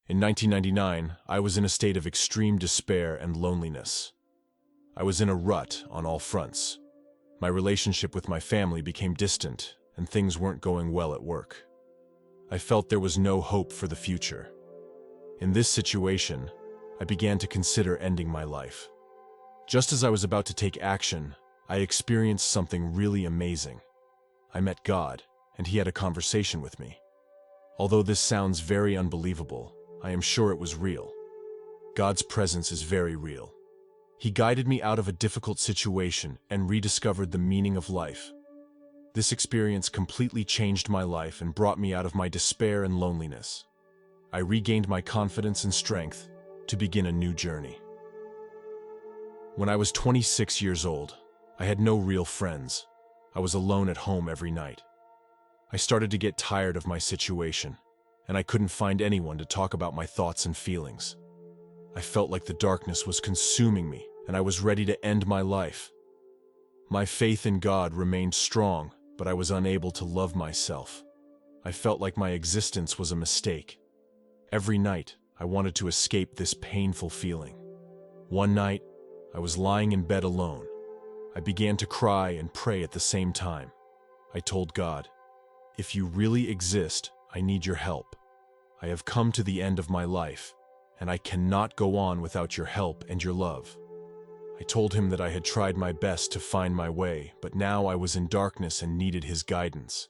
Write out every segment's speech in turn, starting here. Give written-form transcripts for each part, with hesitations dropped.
In 1999, I was in a state of extreme despair and loneliness. I was in a rut on all fronts. My relationship with my family became distant, and things weren't going well at work. I felt there was no hope for the future. In this situation, I began to consider ending my life. Just as I was about to take action, I experienced something really amazing. I met God, and He had a conversation with me. Although this sounds very unbelievable, I am sure it was real. God's presence is very real. He guided me out of a difficult situation and rediscovered the meaning of life. This experience completely changed my life and brought me out of my despair and loneliness. I regained my confidence and strength to begin a new journey. When I was 26 years old, I had no real friends. I was alone at home every night. I started to get tired of my situation, and I couldn't find anyone to talk about my thoughts and feelings. I felt like the darkness was consuming me, and I was ready to end my life. My faith in God remained strong, but I was unable to love myself. I felt like my existence was a mistake. Every night, I wanted to escape this painful feeling. One night, I was lying in bed alone. I began to cry and pray at the same time. I told God, "If you really exist, I need your help. I have come to the end of my life, and I cannot go on without your help and your love." I told Him that I had tried my best to find my way, but now I was in darkness and needed His guidance.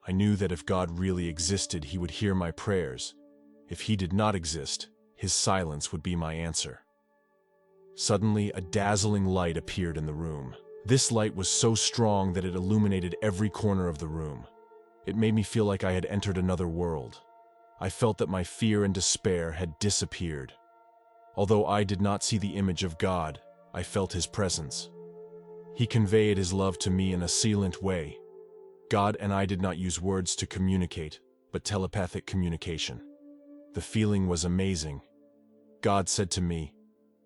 I knew that if God really existed, He would hear my prayers. If He did not exist, His silence would be my answer. Suddenly, a dazzling light appeared in the room. This light was so strong that it illuminated every corner of the room. It made me feel like I had entered another world. I felt that my fear and despair had disappeared. Although I did not see the image of God, I felt His presence. He conveyed His love to me in a silent way. God and I did not use words to communicate, but telepathic communication. The feeling was amazing. God said to me,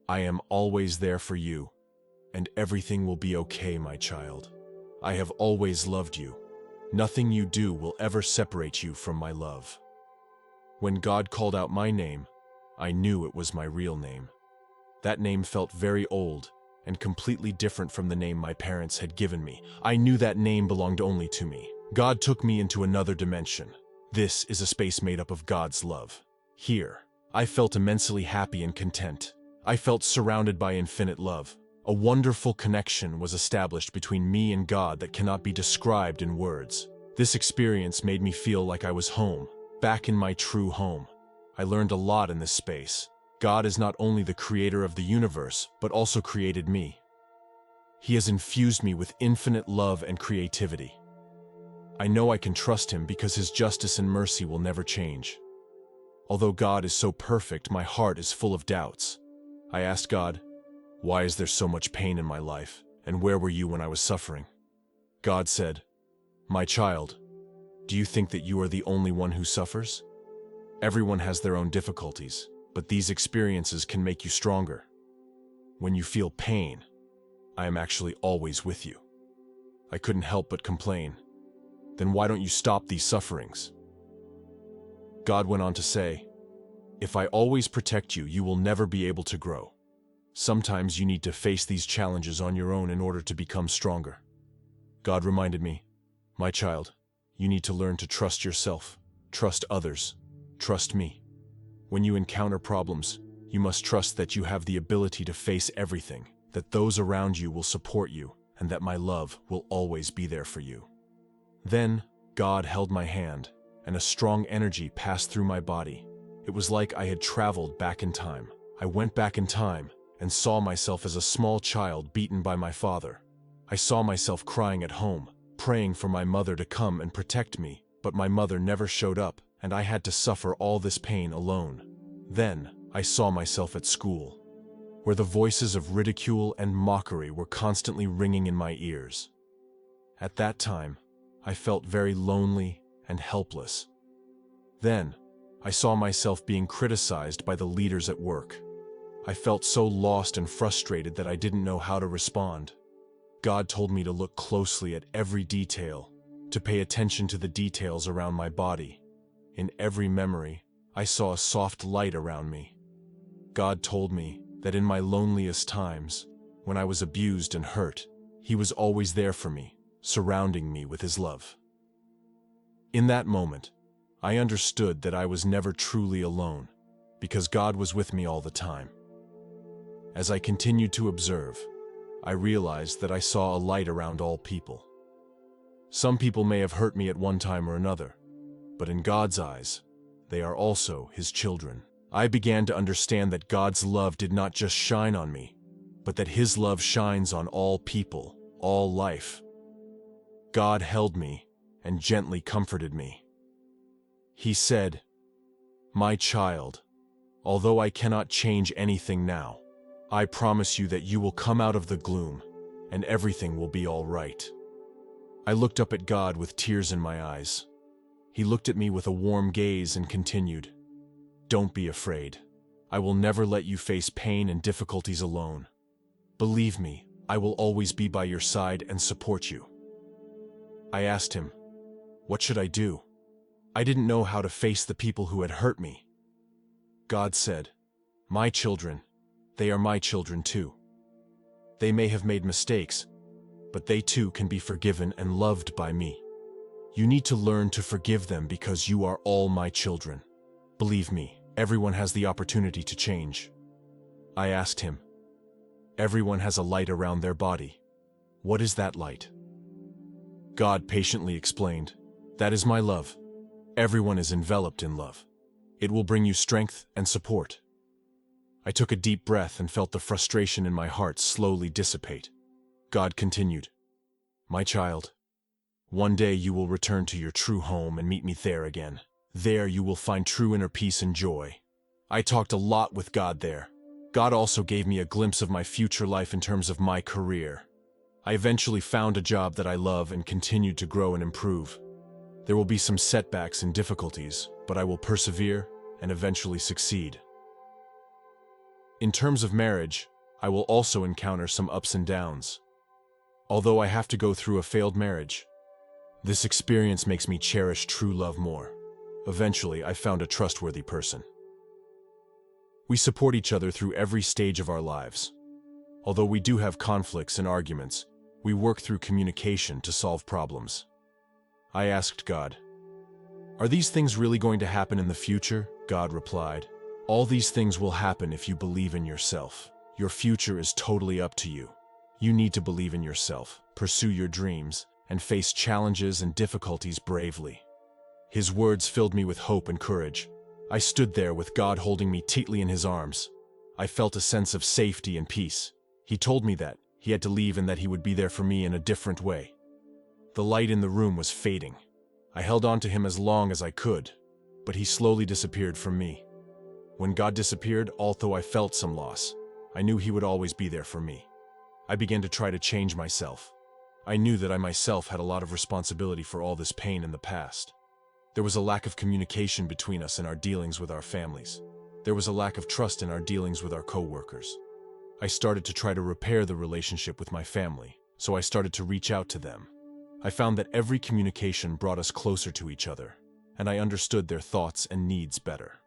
"I am always there for you, and everything will be okay, my child. I have always loved you. Nothing you do will ever separate you from my love." When God called out my name, I knew it was my real name. That name felt very old and completely different from the name my parents had given me. I knew that name belonged only to me. God took me into another dimension. This is a space made up of God's love. Here, I felt immensely happy and content. I felt surrounded by infinite love. A wonderful connection was established between me and God that cannot be described in words. This experience made me feel like I was home, back in my true home. I learned a lot in this space. God is not only the creator of the universe, but also created me. He has infused me with infinite love and creativity. I know I can trust Him because His justice and mercy will never change. Although God is so perfect, my heart is full of doubts. I asked God, "Why is there so much pain in my life, and where were you when I was suffering?" God said, "My child, do you think that you are the only one who suffers? Everyone has their own difficulties, but these experiences can make you stronger. When you feel pain, I am actually always with you." I couldn't help but complain. "Then why don't you stop these sufferings?" God went on to say, "If I always protect you, you will never be able to grow. Sometimes you need to face these challenges on your own in order to become stronger." God reminded me, "My child, you need to learn to trust yourself, trust others, trust me. When you encounter problems, you must trust that you have the ability to face everything, that those around you will support you, and that my love will always be there for you." Then, God held my hand, and a strong energy passed through my body. It was like I had traveled back in time. I went back in time and saw myself as a small child beaten by my father. I saw myself crying at home, praying for my mother to come and protect me, but my mother never showed up, and I had to suffer all this pain alone. Then, I saw myself at school, where the voices of ridicule and mockery were constantly ringing in my ears. At that time, I felt very lonely and helpless. Then, I saw myself being criticized by the leaders at work. I felt so lost and frustrated that I didn't know how to respond. God told me to look closely at every detail, to pay attention to the details around my body. In every memory, I saw a soft light around me. God told me that in my loneliest times, when I was abused and hurt, He was always there for me, surrounding me with His love. In that moment, I understood that I was never truly alone, because God was with me all the time. As I continued to observe, I realized that I saw a light around all people. Some people may have hurt me at one time or another, but in God's eyes, they are also His children. I began to understand that God's love did not just shine on me, but that His love shines on all people, all life. God held me and gently comforted me. He said, "My child, although I cannot change anything now, I promise you that you will come out of the gloom and everything will be all right." I looked up at God with tears in my eyes. He looked at me with a warm gaze and continued, "Don't be afraid. I will never let you face pain and difficulties alone. Believe me, I will always be by your side and support you." I asked Him, "What should I do?" I didn't know how to face the people who had hurt me. God said, "My children, they are my children too. They may have made mistakes, but they too can be forgiven and loved by me. You need to learn to forgive them because you are all my children. Believe me, everyone has the opportunity to change." I asked Him, "Everyone has a light around their body. What is that light?" God patiently explained, "That is my love. Everyone is enveloped in love. It will bring you strength and support." I took a deep breath and felt the frustration in my heart slowly dissipate. God continued, "My child, one day you will return to your true home and meet me there again. There you will find true inner peace and joy." I talked a lot with God there. God also gave me a glimpse of my future life in terms of my career. I eventually found a job that I love and continued to grow and improve. There will be some setbacks and difficulties, but I will persevere and eventually succeed. In terms of marriage, I will also encounter some ups and downs. Although I have to go through a failed marriage, this experience makes me cherish true love more. Eventually, I found a trustworthy person. We support each other through every stage of our lives. Although we do have conflicts and arguments, we work through communication to solve problems. I asked God, "Are these things really going to happen in the future?" God replied, "All these things will happen if you believe in yourself. Your future is totally up to you. You need to believe in yourself, pursue your dreams, and face challenges and difficulties bravely." His words filled me with hope and courage. I stood there with God holding me tightly in His arms. I felt a sense of safety and peace. He told me that He had to leave and that He would be there for me in a different way. The light in the room was fading. I held on to Him as long as I could, but He slowly disappeared from me. When God disappeared, although I felt some loss, I knew He would always be there for me. I began to try to change myself. I knew that I myself had a lot of responsibility for all this pain in the past. There was a lack of communication between us in our dealings with our families. There was a lack of trust in our dealings with our co-workers. I started to try to repair the relationship with my family, so I started to reach out to them. I found that every communication brought us closer to each other, and I understood their thoughts and needs better.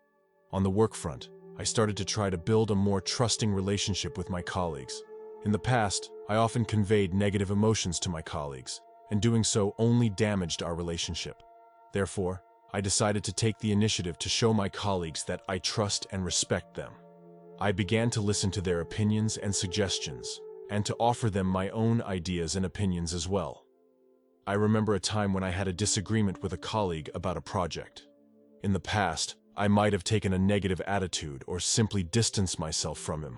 On the work front, I started to try to build a more trusting relationship with my colleagues. In the past, I often conveyed negative emotions to my colleagues, and doing so only damaged our relationship. Therefore, I decided to take the initiative to show my colleagues that I trust and respect them. I began to listen to their opinions and suggestions, and to offer them my own ideas and opinions as well. I remember a time when I had a disagreement with a colleague about a project. In the past, I might have taken a negative attitude or simply distanced myself from him.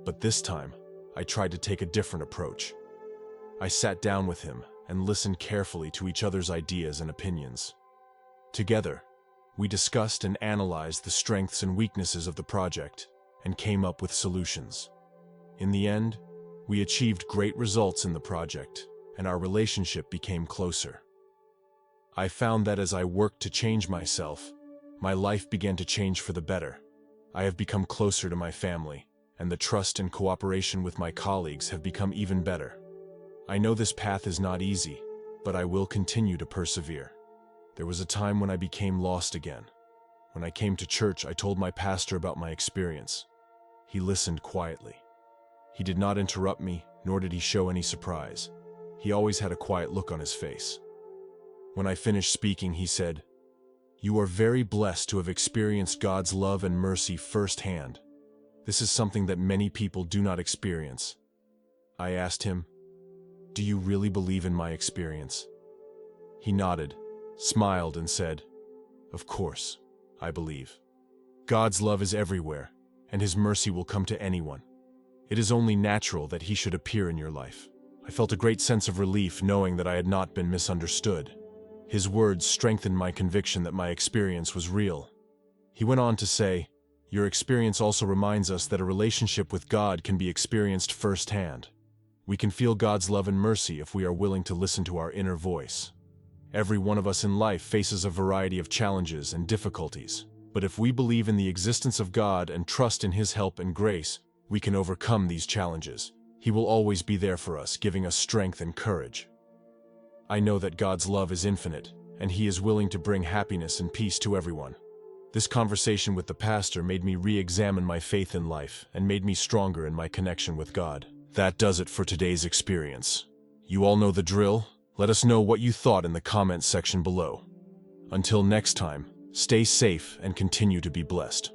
But this time, I tried to take a different approach. I sat down with him and listened carefully to each other's ideas and opinions. Together, we discussed and analyzed the strengths and weaknesses of the project and came up with solutions. In the end, we achieved great results in the project, and our relationship became closer. I found that as I worked to change myself, my life began to change for the better. I have become closer to my family, and the trust and cooperation with my colleagues have become even better. I know this path is not easy, but I will continue to persevere. There was a time when I became lost again. When I came to church, I told my pastor about my experience. He listened quietly. He did not interrupt me, nor did he show any surprise. He always had a quiet look on his face. When I finished speaking, he said, "You are very blessed to have experienced God's love and mercy firsthand. This is something that many people do not experience." I asked him, "Do you really believe in my experience?" He nodded, smiled, and said, "Of course, I believe. God's love is everywhere, and His mercy will come to anyone. It is only natural that He should appear in your life." I felt a great sense of relief knowing that I had not been misunderstood. His words strengthened my conviction that my experience was real. He went on to say, "Your experience also reminds us that a relationship with God can be experienced firsthand. We can feel God's love and mercy if we are willing to listen to our inner voice. Every one of us in life faces a variety of challenges and difficulties, but if we believe in the existence of God and trust in His help and grace, we can overcome these challenges. He will always be there for us, giving us strength and courage. I know that God's love is infinite, and He is willing to bring happiness and peace to everyone." This conversation with the pastor made me re-examine my faith in life and made me stronger in my connection with God. That does it for today's experience. You all know the drill. Let us know what you thought in the comments section below. Until next time, stay safe and continue to be blessed.